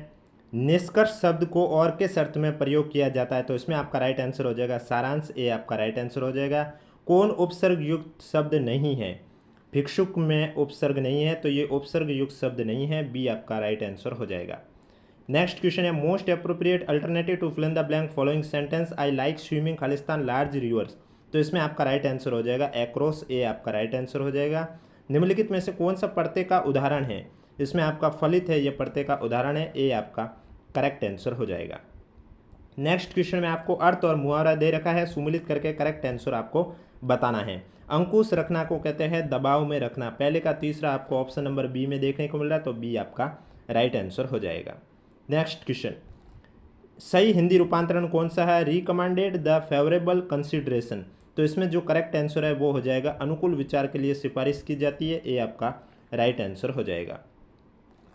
निष्कर्ष शब्द को और किस अर्थ में प्रयोग किया जाता है? तो इसमें आपका राइट आंसर हो जाएगा सारांश, ए आपका राइट आंसर हो जाएगा। कौन उपसर्ग युक्त शब्द नहीं है? भिक्षुक में उपसर्ग नहीं है, तो ये उपसर्ग युक्त शब्द नहीं है, बी आपका राइट आंसर हो जाएगा। नेक्स्ट क्वेश्चन है most appropriate alternative to fill in the blank following sentence I like swimming Khalistan large rivers, तो इसमें आपका राइट आंसर हो जाएगा एक्रॉस, ए आपका राइट आंसर हो जाएगा। निम्नलिखित में से कौन सा प्रत्यय का उदाहरण है? इसमें आपका फलित है, यह प्रत्यय का उदाहरण है, ए आपका करेक्ट आंसर हो जाएगा। नेक्स्ट क्वेश्चन में आपको अर्थ और मुहावरा दे रखा है, सुमिलित करके करेक्ट आंसर आपको बताना है। अंकुश रखना को कहते हैं दबाव में रखना, पहले का तीसरा आपको ऑप्शन नंबर बी में देखने को मिल रहा है, तो बी आपका राइट आंसर हो जाएगा। नेक्स्ट क्वेश्चन सही हिंदी रूपांतरण कौन सा है? रिकमेंडेड द फेवरेबल कंसिडरेशन, तो इसमें जो करेक्ट आंसर है वो हो जाएगा अनुकूल विचार के लिए सिफारिश की जाती है, ए आपका राइट आंसर हो जाएगा।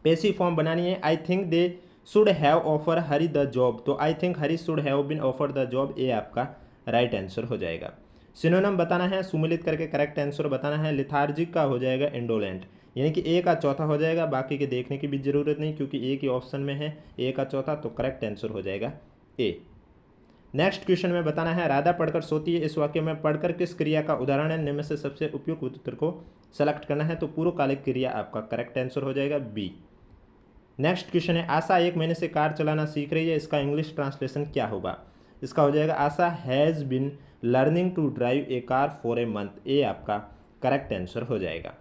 पैसिव फॉर्म बनानी है, I think they should have offer Hari the job, तो I think Hari should have been offer the job, A आपका राइट आंसर हो जाएगा। सिनोनिम बताना है, सुमिलित करके करेक्ट आंसर बताना है। लिथार्जिक का हो जाएगा इंडोलेंट, यानी कि ए का चौथा हो जाएगा, बाकी के देखने की भी जरूरत नहीं क्योंकि एक ही ऑप्शन में है ए का चौथा, तो करेक्ट आंसर हो जाएगा ए। नेक्स्ट क्वेश्चन में बताना है, राधा पढ़कर सोती है, इस वाक्य में पढ़कर किस क्रिया का उदाहरण है, निम्न में से सबसे उपयुक्त उत्तर को सेलेक्ट करना है। तो पूर्वकालिक क्रिया आपका करेक्ट आंसर हो जाएगा बी। नेक्स्ट क्वेश्चन है, आशा 1 महीने से कार चलाना सीख रही है, इसका इंग्लिश ट्रांसलेशन क्या होगा। इसका हो जाएगा Asha has been learning to drive a car for a month, A आपका करेक्ट आंसर हो जाएगा।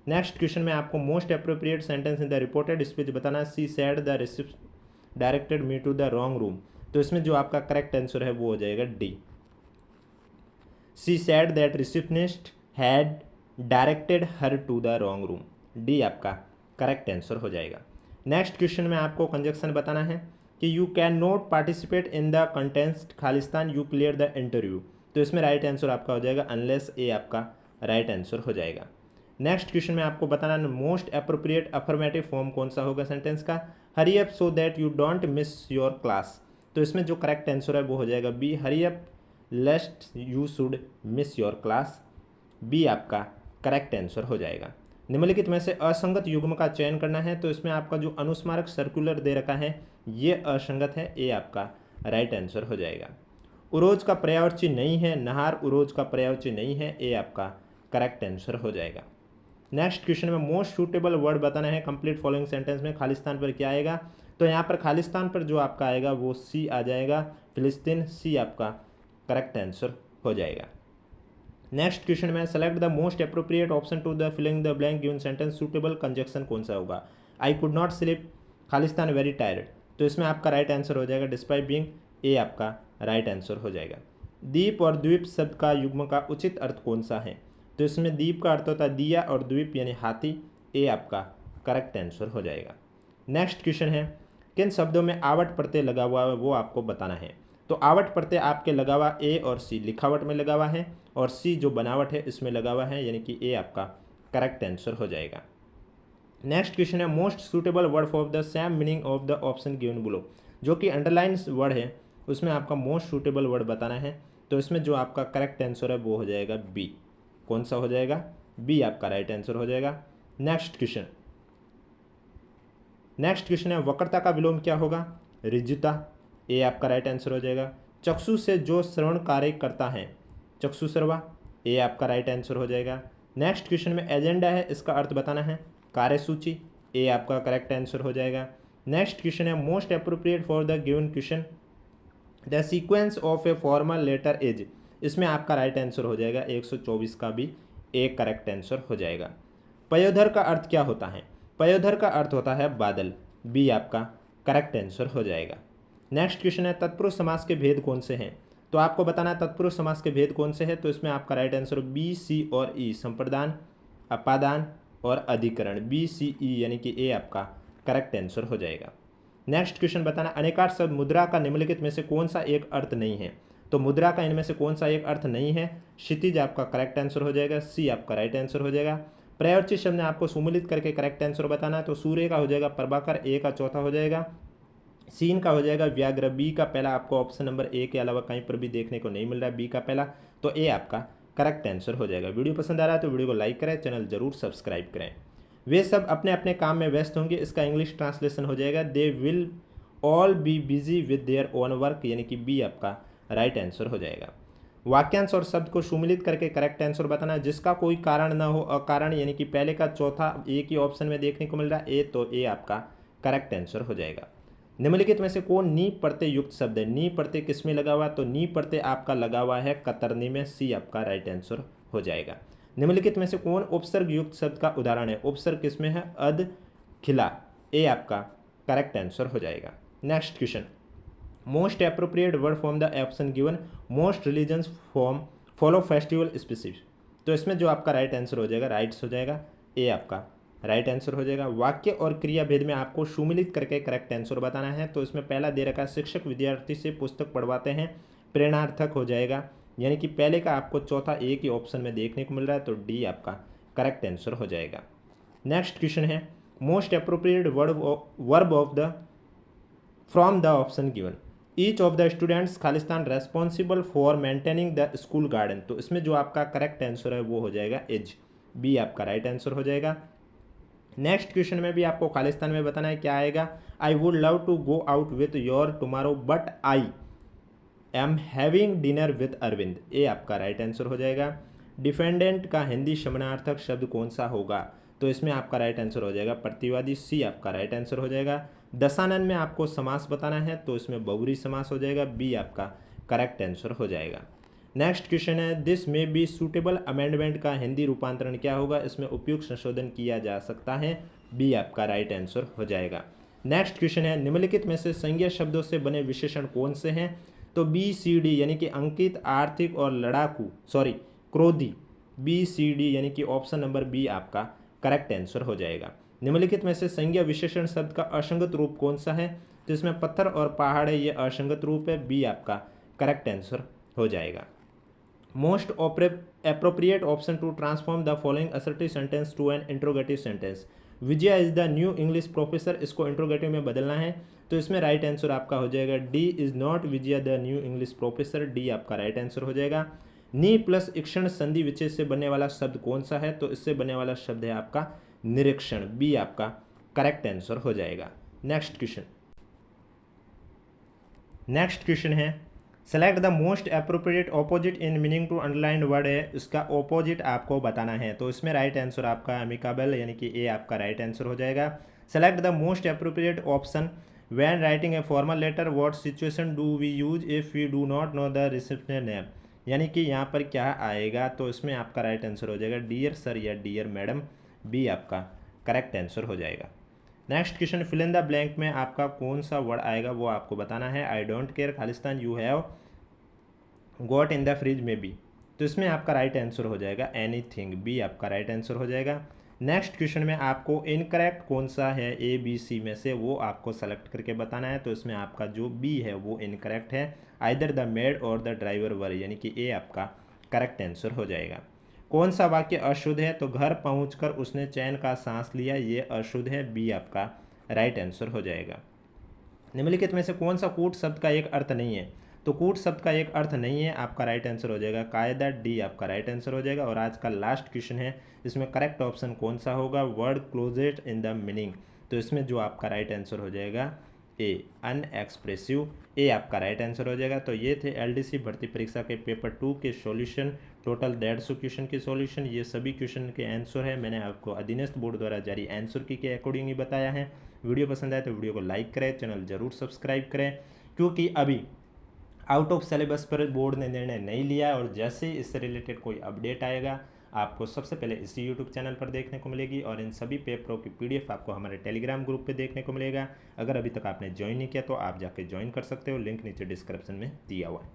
नेक्स्ट क्वेश्चन में आपको most appropriate sentence in the reported speech बताना है। She said the receipt directed me to the wrong room, तो इसमें जो आपका करेक्ट आंसर है वो हो जाएगा D. She said that receptionist had directed her to the wrong room, D आपका करेक्ट आंसर हो जाएगा। नेक्स्ट क्वेश्चन में आपको कंजक्शन बताना है कि you can not participate in the contest Khalistan you clear the interview, तो इसमें राइट आंसर आपका हो जाएगा अनलेस, ए आपका राइट आंसर हो जाएगा। नेक्स्ट क्वेश्चन में आपको बताना है मोस्ट अप्रोप्रिएट अफर्मेटिव फॉर्म कौन सा होगा सेंटेंस का, hurry up so that you don't miss your class, तो इसमें जो करेक्ट आंसर है वो हो जाएगा B, hurry up lest you should miss your class, B आपका करेक्ट आंसर हो जाएगा। निम्नलिखित में से असंगत युग्म का चयन करना है, तो इसमें आपका जो अनुस्मारक सर्कुलर दे रखा है ये असंगत है, ए आपका राइट आंसर हो जाएगा। उरोज का पर्यायवाची नहीं है, नहार उरोज का पर्यायवाची नहीं है, ए आपका करेक्ट आंसर हो जाएगा। नेक्स्ट क्वेश्चन में मोस्ट सूटेबल वर्ड बताना है कंप्लीट फॉलोइंग सेंटेंस में, खालिस्तान पर क्या आएगा, तो यहाँ पर खालिस्तान पर जो आपका आएगा वो सी आ जाएगा, फिलिस्तीन, सी आपका करेक्ट आंसर हो जाएगा। नेक्स्ट क्वेश्चन में select the most appropriate option to the filling the blank given sentence, suitable conjunction कौन सा होगा। I could not sleep, Khalistan very tired, तो इसमें आपका राइट आंसर हो जाएगा डिस्पाइट बीइंग, ए आपका राइट आंसर हो जाएगा। दीप और द्वीप शब्द का युग्म का उचित अर्थ कौन सा है, तो इसमें दीप का अर्थ होता है दिया और द्वीप यानी हाथी, ए आपका करेक्ट आंसर हो जाएगा। नेक्स्ट क्वेश्चन है, किन शब्दों में आवट प्रत्यय लगा हुआ है वो आपको बताना है। तो आवट प्रत्यय आपके लगा हुआ ए और सी, लिखावट में लगा हुआ है, और सी जो बनावट है इसमें लगा हुआ है, यानी कि ए आपका करेक्ट आंसर हो जाएगा। नेक्स्ट क्वेश्चन है, most suitable word for the same meaning of the option given below, जो कि अंडरलाइन वर्ड है उसमें आपका मोस्ट सूटेबल वर्ड बताना है, तो इसमें जो आपका करेक्ट आंसर है वो हो जाएगा बी। कौन सा हो जाएगा, बी आपका राइट आंसर हो जाएगा। नेक्स्ट क्वेश्चन है, वक्रता का विलोम क्या होगा, ऋजुता, ए आपका राइट आंसर हो जाएगा। चक्षु से जो श्रवण कार्य करता है, चक्षु सर्वा, ए आपका राइट आंसर हो जाएगा। नेक्स्ट क्वेश्चन में एजेंडा है, इसका अर्थ बताना है, कार्यसूची, ए आपका करेक्ट आंसर हो जाएगा। नेक्स्ट क्वेश्चन है, most appropriate for the given question, the sequence of a formal letter is, इसमें आपका राइट आंसर हो जाएगा 124 का भी एक करेक्ट आंसर हो जाएगा। पयोधर का अर्थ क्या होता है, पयोधर का अर्थ होता है बादल, बी आपका करेक्ट आंसर हो जाएगा। नेक्स्ट क्वेश्चन है, तत्पुरुष समास के भेद कौन से हैं, तो आपको बताना है तत्पुरुष समास के भेद कौन से हैं, तो इसमें आपका राइट आंसर बी, सी और ई, संप्रदान, अपादान और अधिकरण, बी, सी, ई, यानी कि ए आपका करेक्ट आंसर हो जाएगा। नेक्स्ट क्वेश्चन बताना, अनेकार शब्द मुद्रा का निम्नलिखित में से कौन सा एक अर्थ नहीं है, तो मुद्रा का इनमें से कौन सा एक अर्थ नहीं है, क्षितिज आपका करेक्ट आंसर हो जाएगा, सी आपका राइट आंसर हो जाएगा। पर्यायवाची शब्द ने आपको सुमिलित करके करेक्ट आंसर बताना है, तो सूर्य का हो जाएगा प्रभाकर, ए का चौथा हो जाएगा। सीन का हो जाएगा व्याघ्र, बी का पहला आपको ऑप्शन नंबर ए के अलावा कहीं पर भी देखने को नहीं मिल रहा है, बी का पहला, तो ए आपका करेक्ट आंसर हो जाएगा। वीडियो पसंद आ रहा है तो वीडियो को लाइक करें, चैनल जरूर सब्सक्राइब करें। वे सब अपने अपने काम में व्यस्त होंगे, इसका इंग्लिश ट्रांसलेशन हो जाएगा they will all be busy with their own work, यानी कि बी आपका राइट आंसर हो जाएगा। वाक्यांश और शब्द को सुमिलित करके करेक्ट आंसर बताना है, जिसका कोई कारण न हो, अकारण, यानी कि पहले का चौथा एक ही ऑप्शन में देखने को मिल रहा है, ए, तो ए आपका करेक्ट आंसर हो जाएगा। निम्नलिखित में से कौन नी प्रत्यय युक्त शब्द है, नी प्रत्यय किस में लगा हुआ, तो नी प्रत्यय आपका लगा हुआ है कतरनी में, सी आपका राइट आंसर हो जाएगा। निम्नलिखित में से कौन उपसर्ग युक्त शब्द का उदाहरण है, उपसर्ग किस में है, अध, खिला, ए आपका करेक्ट आंसर हो जाएगा। Next question, most appropriate word from the option given, most religions form follow festival specific, तो इसमें जो आपका राइट आंसर हो जाएगा, राइट्स हो जाएगा, ए आपका राइट आंसर हो जाएगा। वाक्य और क्रिया भेद में आपको सुमिलित करके करेक्ट आंसर बताना है, तो इसमें पहला दे रखा है शिक्षक विद्यार्थी से पुस्तक पढ़वाते हैं, प्रेरणार्थक हो जाएगा, यानी कि पहले का आपको चौथा एक ही ऑप्शन में देखने को मिल रहा है, तो डी आपका करेक्ट आंसर हो जाएगा। नेक्स्ट क्वेश्चन है, most appropriate verb of the from the option given, each of the students Khalistan responsible for maintaining the school garden. तो इसमें जो आपका करेक्ट आंसर है वो हो जाएगा इज, बी आपका राइट आंसर हो जाएगा। नेक्स्ट क्वेश्चन में भी आपको खालिस्तान में बताना है क्या आएगा। I would love to go out with your tomorrow but I am having dinner with Arvind, A आपका राइट आंसर हो जाएगा। डिफेंडेंट का हिंदी समानार्थक शब्द कौन सा होगा। तो इसमें आपका राइट आंसर हो जाएगा प्रतिवादी, सी आपका राइट आंसर हो जाएगा। दशानन में आपको समास बताना है तो इसमें बहुब्री समास हो जाएगा, बी आपका करेक्ट आंसर हो जाएगा। नेक्स्ट क्वेश्चन है दिस में बी सूटेबल अमेंडमेंट का हिंदी रूपांतरण क्या होगा। इसमें उपयुक्त संशोधन किया जा सकता है, बी आपका राइट आंसर हो जाएगा। नेक्स्ट क्वेश्चन है निम्नलिखित में से संज्ञा शब्दों से बने विशेषण कौन से हैं। तो बी सी डी यानी कि अंकित, आर्थिक और लड़ाकू क्रोधी, बी सी डी यानी कि ऑप्शन नंबर बी आपका करेक्ट आंसर हो जाएगा। निम्नलिखित में से संज्ञा विशेषण शब्द का असंगत रूप कौन सा है। तो इसमें पत्थर और पहाड़ है, ये असंगत रूप है, बी आपका करेक्ट आंसर हो जाएगा। Most appropriate option to transform the following assertive sentence to an interrogative sentence. Vijaya is the new English professor, इसको इंट्रोगेटिव में बदलना है तो इसमें राइट आंसर आपका हो जाएगा D is not Vijaya the new English professor, D आपका राइट आंसर हो जाएगा। नी प्लस इक्षण संधि विच्छेद से बनने वाला शब्द कौन सा है। तो इससे बनने वाला शब्द है आपका निरीक्षण, बी आपका करेक्ट आंसर हो जाएगा। नेक्स्ट क्वेश्चन है select the most appropriate opposite in meaning to underlined word है, इसका ऑपोजिट आपको बताना है तो इसमें राइट आंसर आपका अमिकाबल यानी कि ए आपका राइट आंसर हो जाएगा। Select the most appropriate option when writing a formal letter what situation do we use if we do not know the recipient name, यानी कि यहाँ पर क्या आएगा। तो इसमें आपका राइट आंसर हो जाएगा डियर सर या डियर मैडम, बी आपका करेक्ट आंसर हो जाएगा। Next question fill in the blank में आपका कौन सा वर्ड आएगा वो आपको बताना है। I don't care Khalistan you have got in the fridge में बी, तो इसमें आपका राइट आंसर हो जाएगा एनीथिंग, बी आपका राइट आंसर हो जाएगा। नेक्स्ट क्वेश्चन में आपको इनकरेक्ट कौन सा है ए बी सी में से वो आपको सेलेक्ट करके बताना है तो इसमें आपका जो बी है वो इनकरेक्ट है। आइदर द मेड और द ड्राइवर वर, यानी कि ए आपका करेक्ट आंसर हो जाएगा। कौन सा वाक्य अशुद्ध है। तो घर पहुंचकर उसने चैन का सांस लिया, ये अशुद्ध है, बी आपका राइट आंसर हो जाएगा। निम्नलिखित में से कौन सा कूट शब्द का एक अर्थ नहीं है। तो कूट शब्द का एक अर्थ नहीं है, आपका राइट आंसर हो जाएगा कायदा, डी आपका राइट आंसर हो जाएगा। और आज का लास्ट क्वेश्चन है इसमें करेक्ट ऑप्शन कौन सा होगा। Word closet in the meaning, तो इसमें जो आपका राइट आंसर हो जाएगा ए अनएक्सप्रेसिव, ए आपका राइट आंसर हो जाएगा। तो ये थे एलडीसी भर्ती परीक्षा के पेपर 2 के सॉल्यूशन, टोटल 150 क्वेश्चन के सॉल्यूशन। ये सभी क्वेश्चन के आंसर है, मैंने आपको अधीनस्थ बोर्ड द्वारा जारी आंसर की के अकॉर्डिंग ही बताया है। वीडियो पसंद आए तो वीडियो को लाइक करें, चैनल जरूर सब्सक्राइब करें, क्योंकि अभी आउट ऑफ सिलेबस पर बोर्ड ने निर्णय नहीं लिया और जैसे ही इससे रिलेटेड कोई अपडेट आएगा आपको सबसे पहले इसी यूट्यूब चैनल पर देखने को मिलेगी। और इन सभी पेपरों की पीडीएफ आपको हमारे टेलीग्राम ग्रुप पे देखने को मिलेगा। अगर अभी तक आपने ज्वाइन नहीं किया तो आप जाके ज्वाइन कर सकते हो, लिंक नीचे डिस्क्रिप्शन में दिया हुआ है।